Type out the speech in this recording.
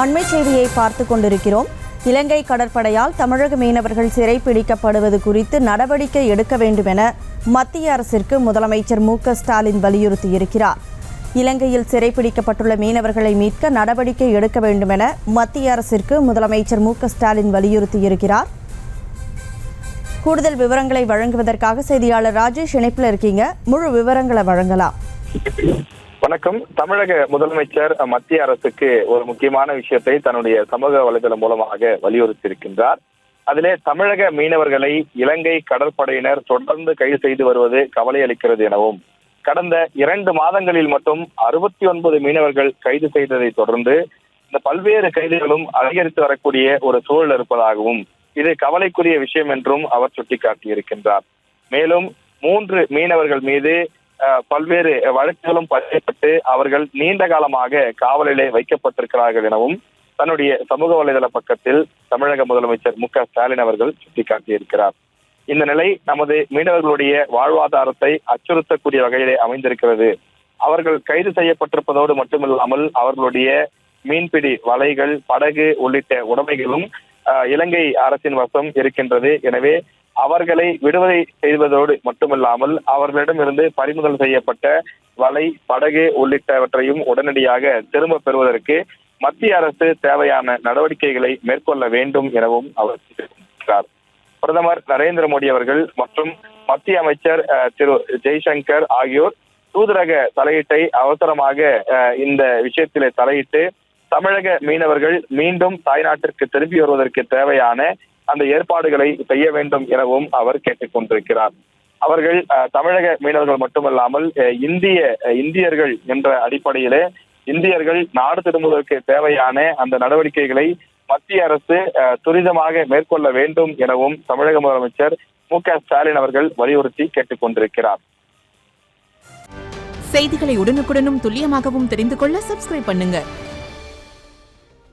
அண்மை செய்தியை பார்த்து கொண்டிருக்கிறோம். இலங்கை கடற்படையால் தமிழக மீனவர்கள் சிறைப்பிடிக்கப்படுவது குறித்து நடவடிக்கை எடுக்க வேண்டும் என மத்திய அரசிற்கு முதலமைச்சர் மு.க.ஸ்டாலின் வலியுறுத்தியிருக்கிறார். இலங்கையில் சிறைப்பிடிக்கப்பட்டுள்ள மீனவர்களை மீட்க நடவடிக்கை எடுக்க வேண்டும் என மத்திய அரசிற்கு முதலமைச்சர் மு.க.ஸ்டாலின் வலியுறுத்தியிருக்கிறார். கூடுதல் விவரங்களை வழங்குவதற்காக செய்தியாளர் ராஜேஷ் இணைப்பில் இருக்கீங்க. முழு விவரங்களை வழங்கலாம். வணக்கம். தமிழக முதலமைச்சர் மத்திய அரசுக்கு ஒரு முக்கியமான விஷயத்தை தன்னுடைய சமூக வலைதளம் மூலமாக வலியுறுத்தியிருக்கின்றார். அதிலே தமிழக மீனவர்களை இலங்கை கடற்படையினர் தொடர்ந்து கைது செய்து வருவது கவலை அளிக்கிறது எனவும், கடந்த 2 மாதங்களில் மட்டும் 69 மீனவர்கள் கைது செய்ததை தொடர்ந்து இந்த பல்வேறு கைதுகளும் அதிகரித்து வரக்கூடிய ஒரு சூழல் இருப்பதாகவும், இது கவலைக்குரிய விஷயம் என்றும் அவர் சுட்டிக்காட்டியிருக்கின்றார். மேலும் 3 மீனவர்கள் மீது பல்வேறு வழக்குகளும் பதியப்பட்டு அவர்கள் நீண்ட காலமாக காவலிலே வைக்கப்பட்டிருக்கிறார்கள் எனவும் தன்னுடைய சமூக வலைதள பக்கத்தில் தமிழக முதலமைச்சர் மு.க.ஸ்டாலின் அவர்கள் சுட்டிக்காட்டியிருக்கிறார். இந்த நிலை நமது மீனவர்களுடைய வாழ்வாதாரத்தை அச்சுறுத்தக்கூடிய வகையிலே அமைந்திருக்கிறது. அவர்கள் கைது செய்யப்பட்டிருப்பதோடு மட்டுமில்லாமல் அவர்களுடைய மீன்பிடி வலைகள், படகு உள்ளிட்ட உடைமைகளும் இலங்கை அரசின் வசம் இருக்கின்றது. எனவே அவர்களை விடுதலை செய்வதோடு மட்டுமில்லாமல் அவர்களிடமிருந்து பறிமுதல் செய்யப்பட்ட வலை, படகு உள்ளிட்டவற்றையும் உடனடியாக திரும்ப பெறுவதற்கு மத்திய அரசு தேவையான நடவடிக்கைகளை மேற்கொள்ள வேண்டும் எனவும் அவர் தெரிவித்தார். பிரதமர் நரேந்திர மோடி அவர்கள் மற்றும் மத்திய அமைச்சர் திரு ஜெய்சங்கர் ஆகியோர் தூதரக தலையீட்டை அவசரமாக இந்த விஷயத்திலே தலையிட்டு தமிழக மீனவர்கள் மீண்டும் தாய்நாட்டிற்கு திரும்பி வருவதற்கு தேவையான அந்த ஏற்பாடுகளை செய்ய வேண்டும் எனவும் அவர் கேட்டுக் கொண்டிருக்கிறார். அவர்கள் தமிழக மீனவர்கள் மட்டுமல்லாமல் இந்தியர்கள் என்ற அடிப்படையிலே இந்தியர்கள் நாடு திரும்புவதற்கு தேவையான அந்த நடவடிக்கைகளை மத்திய அரசு துரிதமாக மேற்கொள்ள வேண்டும் எனவும் தமிழக முதலமைச்சர் மு.க.ஸ்டாலின் அவர்கள் வலியுறுத்தி கேட்டுக் கொண்டிருக்கிறார். செய்திகளை உடனுக்குடனும் துல்லியமாகவும் தெரிந்து கொள்ள சப்ஸ்கிரைப் பண்ணுங்க.